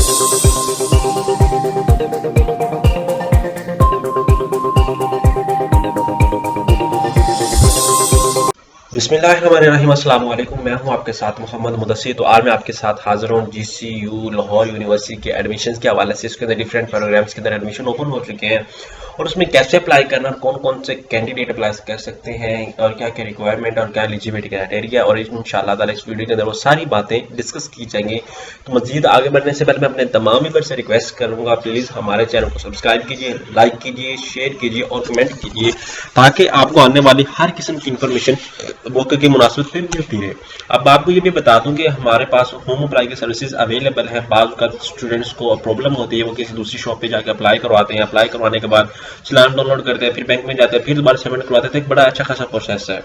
बिस्मिल्लाहिर्रहमानिर्रहीम, अस्सलाम वालेकुम। मैं हूं आपके साथ मोहम्मद मुदस्सिर। तो आज मैं आपके साथ हाजिर हूं जीसीयू लाहौर यूनिवर्सिटी के एडमिशन्स के हवाले से। इसके अंदर डिफरेंट प्रोग्राम्स के अंदर एडमिशन ओपन हो चुके हैं और उसमें कैसे अप्लाई करना, कौन कौन से कैंडिडेट अप्लाई कर सकते हैं और क्या क्या रिक्वायरमेंट और क्या एलिजिबिलिटी क्राइटेरिया, और इंशाल्लाह ताला इस वीडियो के अंदर वो सारी बातें डिस्कस की जाएंगी। तो मजीद आगे बढ़ने से पहले मैं अपने तमाम मेंबर से रिक्वेस्ट करूंगा, प्लीज़ हमारे चैनल को सब्सक्राइब कीजिए, लाइक कीजिए, शेयर कीजिए और कमेंट कीजिए, ताकि आपको आने वाली हर किस्म की इंफॉर्मेशन मौके की मुनासिबत पे मिलती है। अब आपको ये भी बता दूं कि हमारे पास होम अप्लाई की सर्विसेज अवेलेबल है। बाज़ का स्टूडेंट्स को प्रॉब्लम होती है, वो किसी दूसरी शॉप पे जाकर अप्लाई करवाते हैं, अप्लाई करवाने के बाद चलान डाउनलोड करते हैं, फिर बैंक में जाते हैं, फिर दोबारा सबमिट करवाते हैं। एक बड़ा अच्छा खासा प्रोसेस है।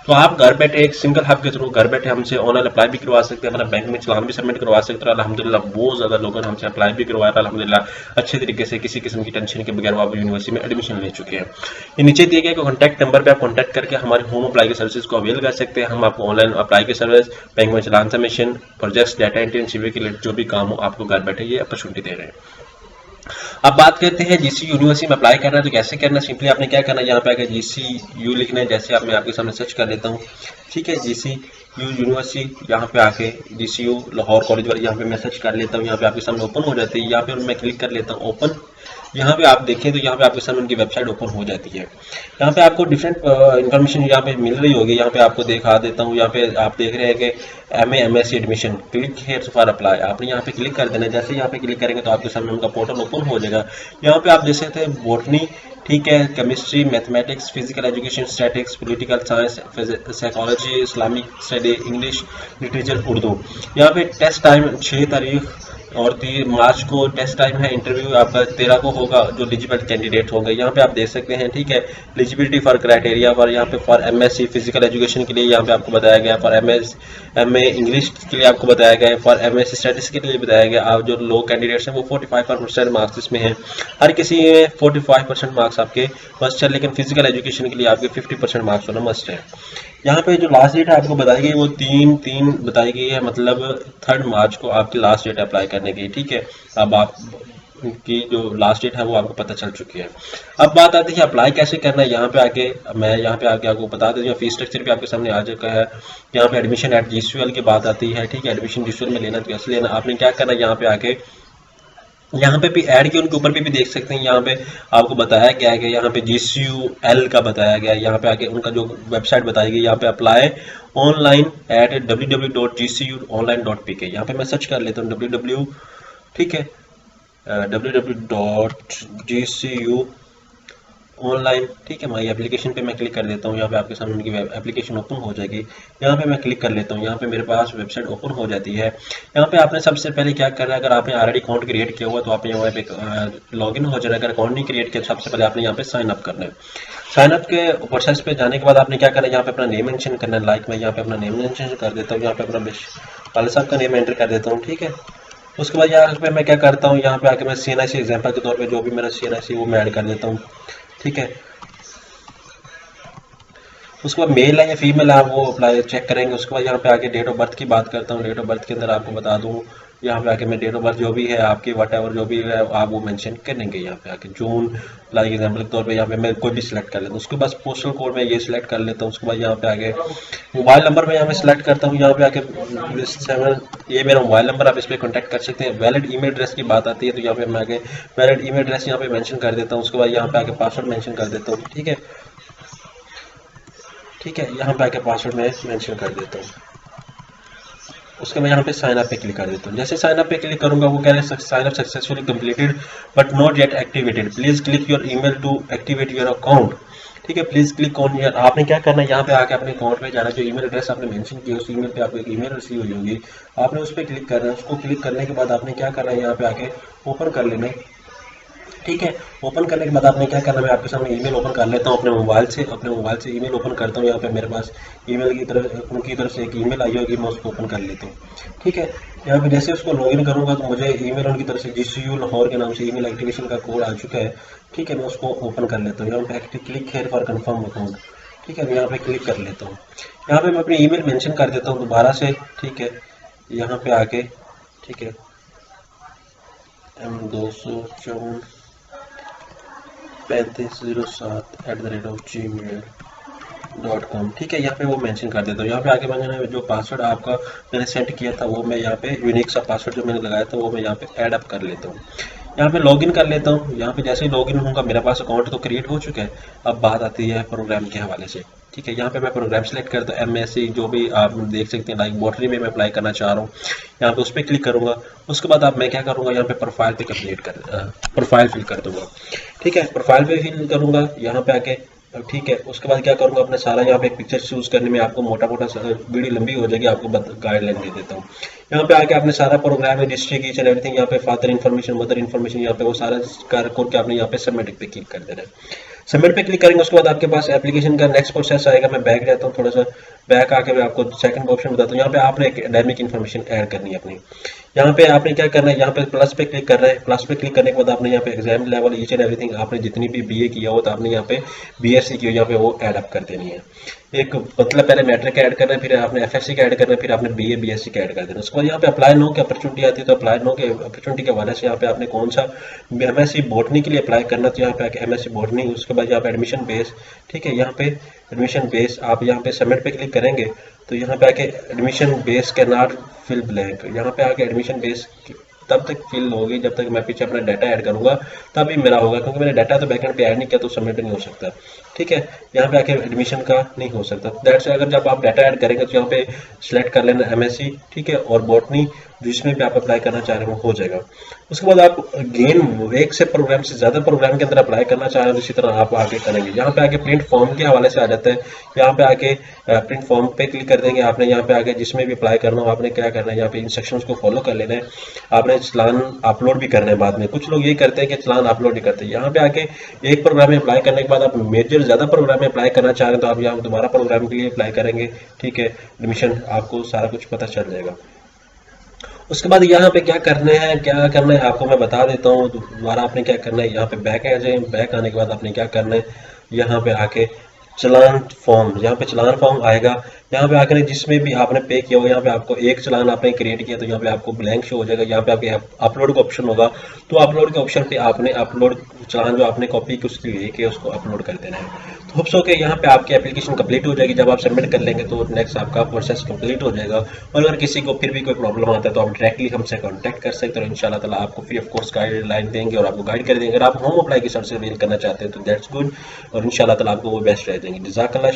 तो आप घर बैठे एक सिंगल हब के थ्रू घर बैठे हमसे ऑनलाइन अप्लाई भी करवा सकते हैं, अपना बैंक में चलान भी सबमिट करवा सकते हैं। अल्हम्दुलिल्लाह बहुत ज़्यादा लोगों ने हमसे अप्लाई भी करवाया, अल्हम्दुलिल्लाह अच्छे तरीके से किसी किस्म की टेंशन के बगैर आप यूनिवर्सिटी में एडमिशन ले चुके हैं। ये नीचे दिए गए कॉन्टैक्ट नंबर पर आप कॉन्टैक्ट करके हमारे होम अप्लाई की सर्विसेज को अवेल कर सकते हैं। हम आपको ऑनलाइन अप्लाई की सर्विस, बैंक में challan submission, projects, data entry and CV के लिए जो भी काम हो आपको घर बैठे ये अपॉर्चुनिटी दे रहे हैं। अब बात करते हैं जीसी यूनिवर्सिटी में अप्लाई करना है तो कैसे करना है। सिंपली आपने क्या करना है, यहाँ पे आकर जीसी यू लिखना है। जैसे आप मैं आपके सामने सर्च कर लेता हूँ, ठीक है, जीसी यू यूनिवर्सिटी, यहाँ पे आके जीसी यू लाहौर कॉलेज वाले यहाँ पे मैं सर्च कर लेता हूँ। यहाँ पे आपके सामने ओपन हो जाती है, यहाँ पे मैं क्लिक कर लेता हूँ ओपन। यहाँ पे आप देखें तो यहाँ पे आपके सामने उनकी वेबसाइट ओपन हो जाती है। यहाँ पे आपको डिफरेंट इन्फॉर्मेशन यहाँ पे मिल रही होगी। यहाँ पे आपको दिखा देता हूँ। यहाँ पे आप देख रहे हैं कि MA MSc admission, click here for apply. आपने यहाँ पे क्लिक कर देना है। जैसे यहाँ पे क्लिक करेंगे तो आपके सामने उनका पोर्टल ओपन हो जाएगा। यहाँ पे आप देख सकते हैं बॉटनी, ठीक है, chemistry, mathematics, physical education, statics, political science, psychology, Islamic study, English, literature, Urdu. यहाँ पे टेस्ट टाइम 6 तारीख और 3 मार्च को टेस्ट टाइम है। इंटरव्यू आपका 13 को होगा, जो एलिजिबल कैंडिडेट होंगे यहाँ पे आप देख सकते हैं, ठीक है। एलिजिबिलिटी फॉर क्राइटेरिया फॉर यहाँ पे फॉर MSc फिजिकल एजुकेशन के लिए यहाँ पे आपको बताया गया, फॉर MA इंग्लिश के लिए आपको बताया गया है, फॉर MSc स्टैटिस्टिक्स के लिए बताया गया। आप जो लो कैंडिडेट्स हैं वो 45% मार्क्स इसमें हैं, हर किसी में 45% मार्क्स आपके मस्ट है, लेकिन फिजिकल एजुकेशन के लिए आपके 50% मार्क्स होना मस्ट है। यहाँ पे जो लास्ट डेट आपको बताई गई वो 3/3 बताई गई है, मतलब 3 मार्च को आपकी लास्ट डेट अप्लाई करने की, ठीक है। अब आप की जो लास्ट डेट है वो आपको पता चल चुकी है। अब बात आती है अप्लाई कैसे करना है। यहाँ पे आके मैं यहाँ पे आके आपको बता देती हूँ, फीस स्ट्रक्चर भी आपके सामने आ चुका है। यहाँ पे एडमिशन एट जीसीयूएल की बात आती है, ठीक है। एडमिशन जीसीयूएल में लेना तो कैसे लेना, आपने क्या करना है, यहाँ पे आके यहाँ पे भी ऐड के उनके ऊपर भी देख सकते हैं। यहाँ पे आपको बताया गया है कि यहाँ पे GCUL का बताया गया है। यहाँ पे आके उनका जो वेबसाइट बताई गई, यहाँ पे अप्लाई ऑनलाइन एट www.gcuonline.pk। यहाँ पे मैं सर्च कर लेता हूँ www, ठीक है, www.gcu ऑनलाइन, ठीक है। माई एप्लीकेशन पे मैं क्लिक कर देता हूँ। यहाँ पे आपके सामने उनकी एप्लीकेशन ओपन हो जाएगी। यहाँ पे मैं क्लिक कर लेता हूँ, यहाँ पे मेरे पास वेबसाइट ओपन हो जाती है। यहाँ पे आपने सबसे पहले क्या करना है, अगर आपने ऑलरेडी अकाउंट क्रिएट किया हुआ तो आपने यहाँ पे लॉगिन हो जाना है। अगर अकाउंट नहीं क्रिएट किया सबसे पहले आपने यहाँ पे साइन अप करना है। साइन अप के प्रोसेस पे जाने के बाद आपने क्या करना है, यहाँ पे अपना नेम मेंशन करना है। लाइक मैं यहाँ पे अपना नेम मेंशन कर देता हूँ, यहाँ पे अपना वाले साहब का नेम एंटर कर देता हूँ, ठीक है। उसके बाद यहाँ पे मैं क्या करता हूँ, यहाँ पे आके मैं CNIC एग्जाम्पल के तौर पे जो भी मेरा CNIC वो मैं ऐड कर देता हूँ, ठीक है। उसके बाद मेल है या फीमेल है वो अप्लाई चेक करेंगे। उसके बाद यहाँ पे आके डेट ऑफ बर्थ की बात करता हूँ। डेट ऑफ बर्थ के अंदर आपको बता दूँ, यहाँ पे आके मैं डेट ऑफ बर्थ जो भी है आपकी वट एवर जो भी है आप वो मेंशन करेंगे। यहाँ पे आके जून लाइक एग्जाम्पल के तौर पे यहाँ पे मैं कोई भी सिलेक्ट कर लेता हूँ। उसके बाद पोस्टल कोड में ये सिलेक्ट कर लेता हूँ। उसके बाद यहाँ पे आगे मोबाइल नंबर में यहाँ पे सिलेक्ट करता हूँ। यहाँ पे आके 7 ये मेरा मोबाइल नंबर, आप इस पर कॉन्टैक्ट कर सकते हैं। वैलिड ईमेल एड्रेस की बात आती है तो यहाँ पे मैं आगे वैलिड ईमेल एड्रेस यहाँ पे मेंशन कर देता हूँ। उसके बाद यहाँ पे आके पासवर्ड मेंशन कर देता हूँ, ठीक है, ठीक है। यहाँ पे आके पासवर्ड में मेंशन कर देता हूँ। उसके बाद यहाँ पे साइन अप पे क्लिक कर देता हूँ। जैसे साइन अप पे क्लिक करूंगा वो कह रहे हैं sign up successfully completed but not yet activated, please click your email to activate your account, ठीक है। प्लीज क्लिक ऑन योर, आपने क्या करना है, यहाँ पे आके अपने अकाउंट पे जाना, जो ईमेल एड्रेस आपने मेंशन किया उस ईमेल पे आपको एक ईमेल रिसीव हुई होगी, आपने उस पर क्लिक करना है। उसको क्लिक करने के बाद आपने क्या करना है, यहाँ पे आके ओपन कर लेना है, ठीक है। ओपन करने के बाद आपने क्या करना है, मैं आपके सामने ईमेल ओपन कर लेता हूँ अपने मोबाइल से ईमेल ओपन करता हूँ। यहाँ पे मेरे पास ईमेल की तरफ उनकी तरफ से एक ईमेल आई होगी, मैं उसको ओपन कर लेता हूँ, ठीक है। यहाँ पे जैसे उसको लॉगिन करूँगा तो मुझे ईमेल उनकी तरफ से GCU लाहौर के नाम से ईमेल एक्टिवेशन का कोड आ चुका है, ठीक है। मैं उसको ओपन कर लेता हूँ। यहाँ पे click here for confirm account, ठीक है, मैं यहाँ पे क्लिक कर लेता हूँ। यहाँ पे मैं अपनी ईमेल मेंशन कर देता हूँ दोबारा से, ठीक है, यहाँ पे आके, ठीक है। m2543507@gmail.com। ठीक है, यहाँ पे वो मेंशन कर देता हूँ। यहाँ पे आके मैंने जो पासवर्ड आपका मैंने सेट किया था वो मैं यहाँ पे यूनिक सा पासवर्ड जो मैंने लगाया था वो मैं यहाँ पे ऐड अप कर लेता हूँ। यहाँ पे लॉगिन कर लेता हूँ। यहाँ पे जैसे ही लॉगिन होऊंगा मेरे पास अकाउंट तो क्रिएट हो चुका है। अब बात आती है प्रोग्राम के हवाले से। ठीक है, यहाँ पे मैं प्रोग्राम सेलेक्ट करता हूँ, एमएससी जो भी आप देख सकते हैं, लाइक बॉटनी में मैं अप्लाई करना चाह रहा हूँ। यहाँ पे उस पर क्लिक करूंगा। उसके बाद अब मैं क्या करूंगा, यहाँ पे प्रोफाइल पे प्रोफाइल फिल कर दूंगा। ठीक है, प्रोफाइल पे फिल करूंगा यहाँ पे आके। ठीक है, उसके बाद क्या करूंगा, अपने सारा यहाँ पे पिक्चर चूज करने में आपको मोटा मोटा वीडियो लंबी हो जाएगी, आपको गाइडलाइन दे देता हूँ। यहाँ पे आके आपने सारा प्रोग्राम है, डिस्ट्रिक्ट ईच एंड एवरीथिंग, यहाँ पे फादर इन्फॉर्मेशन, मदर इन्फॉर्मेशन, यहाँ पे वो सारा करके आपने यहाँ पे सबमिट पे क्लिक कर देना है। सबमिट पे क्लिक करेंगे उसके बाद आपके पास एप्लीकेशन का नेक्स्ट प्रोसेस आएगा। मैं बैक जाता हूँ थोड़ा सा, बैक आके मैं आपको सेकंड ऑप्शन बताता हूँ। यहाँ पे आपने एकेडमिक इन्फॉर्मेशन ऐड करनी है अपनी। यहाँ पे आपने क्या करना है, यहाँ पे प्लस पे क्लिक कर रहे हैं। प्लस पे क्लिक करने के बाद आपने यहाँ पे exam level each and everything, आपने जितनी भी बीए किया हो तो आपने यहाँ पे बीएससी की हो, यहाँ पे वो ऐड अप कर देनी है। एक मतलब पहले मैट्रिक का ऐड करना है, फिर आपने एफएससी का ऐड करना है, फिर आपने बीए बीएससी का ऐड कर देना। उसके बाद यहाँ पे अप्लाई नो की अपॉर्चुनिटी आती है, तो अप्लाई नो के अपॉर्चुनिटी के हवाले से यहाँ पे आपने कौन सा एमएससी बॉटनी के लिए अप्लाई करना, तो यहाँ पे एमएससी बॉटनी। उसके बाद यहाँ पे एडमिशन बेस, ठीक है, यहाँ पे एडमिशन बेस आप यहाँ पे सबमिट पे क्लिक करेंगे तो यहाँ पे आके admission base can not fill blank, यहाँ पे आके एडमिशन बेस तब तक फिल होगी जब तक मैं पीछे अपना डाटा ऐड करूंगा तभी मेरा होगा, क्योंकि मैंने डाटा तो बैकएंड पे ऐड नहीं किया तो सबमिट नहीं हो सकता। ठीक है, यहाँ पे आके एडमिशन का नहीं हो सकता। दैट्स अगर जब आप डाटा ऐड करेंगे तो यहाँ पे सिलेक्ट कर लेना एमएससी, ठीक है, और बॉटनी जिसमें भी आप अप्लाई करना चाह रहे हो हो जाएगा। उसके बाद आप गेन एक से प्रोग्राम से ज़्यादा प्रोग्राम के अंदर अप्लाई करना चाह रहे हो, इसी तरह आप आगे करेंगे। यहाँ पे आके प्रिंट फॉर्म के हवाले से आ जाता है। यहाँ पे आके प्रिंट फॉर्म पे क्लिक कर देंगे आपने। यहाँ पे आके जिसमें भी अप्लाई करना हो आपने क्या करना है, यहाँ पे इंस्ट्रक्शंस को फॉलो कर लेना है। आपने चलान अपलोड भी करना है बाद में। कुछ लोग ये करते हैं कि चलान अपलोड नहीं करते। यहाँ पे आके एक प्रोग्राम में अप्लाई करने के बाद आप मेजर ज़्यादा प्रोग्राम में अप्लाई करना चाह रहे हैं तो आप यहाँ दोबारा प्रोग्राम के लिए अप्लाई करेंगे। ठीक है, एडमिशन आपको सारा कुछ पता चल जाएगा। उसके बाद यहाँ पे क्या करना है आपको मैं बता देता हूँ। दोबारा आपने क्या करना है, यहाँ पे बैक आ जाए। बैक आने के बाद आपने क्या करना है, यहाँ पे आके चलान फॉर्म, यहाँ पे चलान फॉर्म आएगा। यहाँ पे आकर जिसमें भी आपने पे किया होगा, यहाँ पे आपको एक चलान आपने क्रिएट किया तो यहाँ पे आपको ब्लैंक शो हो जाएगा। यहाँ पे आपके अपलोड का ऑप्शन होगा, तो अपलोड के ऑप्शन पे आपने अपलोड चलान जो आपने कॉपी की उसकी लेके उसको अपलोड कर देना है। तो होप्स के यहाँ पे आपकी एप्लीकेशन कंप्लीट हो जाएगी। जब आप सबमिट कर लेंगे तो नेक्स्ट आपका प्रोसेस कंप्लीट हो जाएगा। और अगर किसी को फिर भी कोई प्रॉब्लम आता है तो आप डायरेक्टली हमसे कांटेक्ट कर सकते हैं। इंशाल्लाह ताला आपको फ्री ऑफ कोर्स गाइडलाइन देंगे और आपको गाइड कर देंगे। अगर आप होम अप्लाई की सर्च से करना चाहते हैं तो दैट्स गुड, और इंशाल्लाह ताला आपको वो बेस्ट रह देंगे। जज़ाकल्लाह।